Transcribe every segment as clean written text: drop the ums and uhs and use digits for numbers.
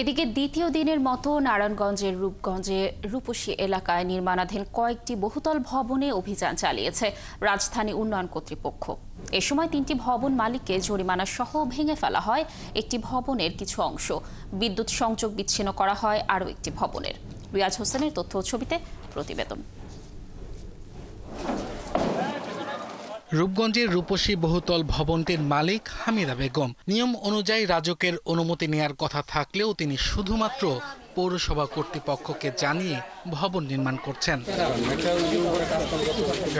এদিকে দ্বিতীয় দিনের মতো নারায়ণগঞ্জের রূপগঞ্জে রূপসী এলাকায় নির্মাণাধীন কয়েকটি বহুতল ভবনে অভিযান চালিয়েছে রাজধানী উন্নয়ন কর্তৃপক্ষ। এ সময় ৩টি ভবন মালিককে জরিমানা সহ ভেঙে ফেলা হয় একটি ভবনের কিছু অংশ, বিদ্যুৎ সংযোগ বিচ্ছিন্ন করা হয় আরও একটি ভবনের। রিয়াজ হোসেনের তথ্য ও ছবিতে প্রতিবেদন। রূপগঞ্জের রূপসী বহুতল ভবনটির মালিক হামিদা বেগম। নিয়ম অনুযায়ী রাজুকের অনুমতি নেয়ার কথা থাকলেও তিনি শুধুমাত্র পৌরসভা কর্তৃপক্ষকে জানিয়ে ভবন নির্মাণ করছেন।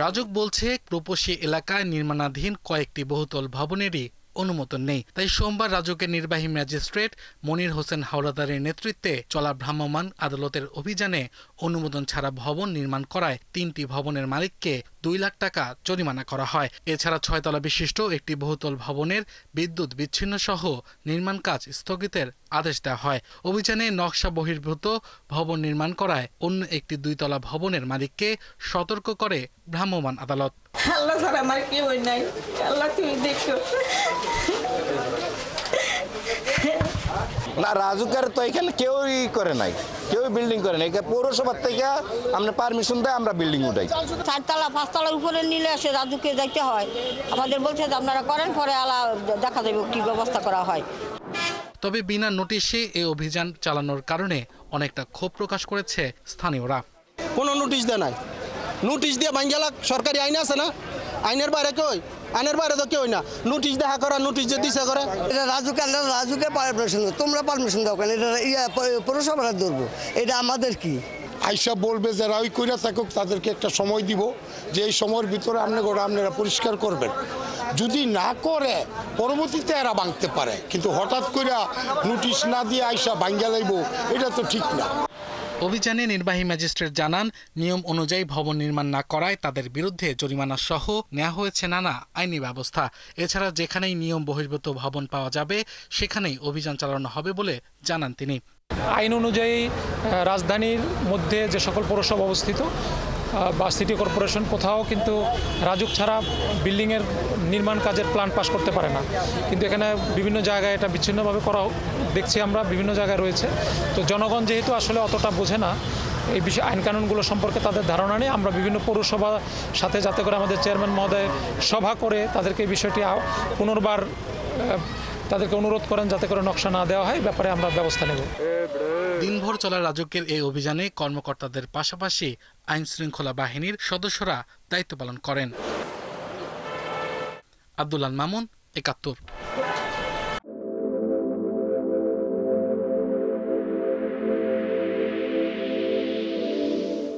রাজুক বলছে, রূপসী এলাকায় নির্মাণাধীন কয়েকটি বহুতল ভবনেরই অনুমোদন নেই। তাই সোমবার রাজুকের নির্বাহী ম্যাজিস্ট্রেট মনির হোসেন হাওলাদারের নেতৃত্বে চলা ভ্রাম্যমাণ আদালতের অভিযানে অনুমোদন ছাড়া ভবন নির্মাণ করায় ৩টি ভবনের মালিককে ২ লাখ টাকা জরিমানা করা হয়। এছাড়া ৬ তলা বিশিষ্ট একটি বহুতল ভবনের বিদ্যুৎ বিচ্ছিন্ন সহ নির্মাণ কাজ স্থগিতের আদেশ দেওয়া হয়। অভিযানে নকশা বহির্ভূত ভবন নির্মাণ করায় অন্য একটি ২ তলা ভবনের মালিককে সতর্ক করে ভ্রাম্যমাণ আদালত। আল্লাহ ছাড়া আমার কেউ নাই, আল্লাহ তুমি দেখো। না, রাজুকের তো এখানে কেউই করে নাই, কেউ বিল্ডিং করে নাই। পৌরসভার থেকে আমরা পারমিশন দেয়, আমরা বিল্ডিং উঠাই। ৪ তলা ৫ তলার উপরে নিলে সে রাজুকে যাইতে হয়। আমাদের বলছে যে আপনারা করেন, পরে আলা দেখা যাবে কি ব্যবস্থা করা হয়। তবে বিনা নোটিশে এই অভিযান চালানোর কারণে অনেকটা ক্ষোভ প্রকাশ করেছে স্থানীয়রা। কোনো নোটিশ দেয় নাই, নোটিশ দিয়ে বাঙ্গালা সরকারি আইন আছে না, আইনের বাইরে কই, আইনের বাইরে তো কেউ না। নোটিশ দেখা করা, নোটিশ যে দিছে করে এটা রাজুকে পারমিশন, তোমরা পারমিশন দাও কেন? এটা পৌরসভা ধরবো, এটা আমাদের কি? আইসা বলবে যে রাই কইরা থাকুক, তাদেরকে একটা সময় দিব যে এই সময়ের ভিতরে আপনারা পরিষ্কার করবেন। যদি না করে পরবর্তীতে এরা ভাঙতে পারে, কিন্তু হঠাৎ কইরা নোটিশ না দিয়ে আইসা ভাঙ্গা লাইব, এটা তো ঠিক না। অভিযানে নির্বাহী ম্যাজিস্ট্রেট জানান, নিয়ম অনুযায়ী ভবন নির্মাণ না করায় তাদের বিরুদ্ধে জরিমানা সহ নেওয়া হয়েছে নানা আইনি ব্যবস্থা। এছাড়া যেখানেই নিয়ম বহির্ভূত ভবন পাওয়া যাবে সেখানেই অভিযান চালানো হবে বলে জানান তিনি। আইন অনুযায়ী রাজধানীর মধ্যে যে সকল পৌরসভা অবস্থিত বা সিটি কর্পোরেশন কোথাও কিন্তু রাজুক ছাড়া বিল্ডিংয়ের নির্মাণ কাজের প্ল্যান পাস করতে পারে না। কিন্তু এখানে বিভিন্ন জায়গায় এটা বিচ্ছিন্নভাবে করা দেখছি আমরা, বিভিন্ন জায়গায় রয়েছে। তো জনগণ যেহেতু আসলে অতটা বোঝে না এই বিষয়ে, আইনকানুনগুলো সম্পর্কে তাদের ধারণা নেই, আমরা বিভিন্ন পৌরসভার সাথে যাতে করে আমাদের চেয়ারম্যান মহোদয় সভা করে তাদেরকে এই বিষয়টি পুনর্বার তাদেরকে অনুরোধ করেন যাতে করে নকশা না দেওয়া হয়, ব্যাপারে আমরা ব্যবস্থা নেব। দিনভর চলা রাজুকের এই অভিযানে কর্মকর্তাদের পাশাপাশি আইন শৃঙ্খলা বাহিনীর সদস্যরা দায়িত্ব পালন করেন। আব্দুল মামুন, ৭১।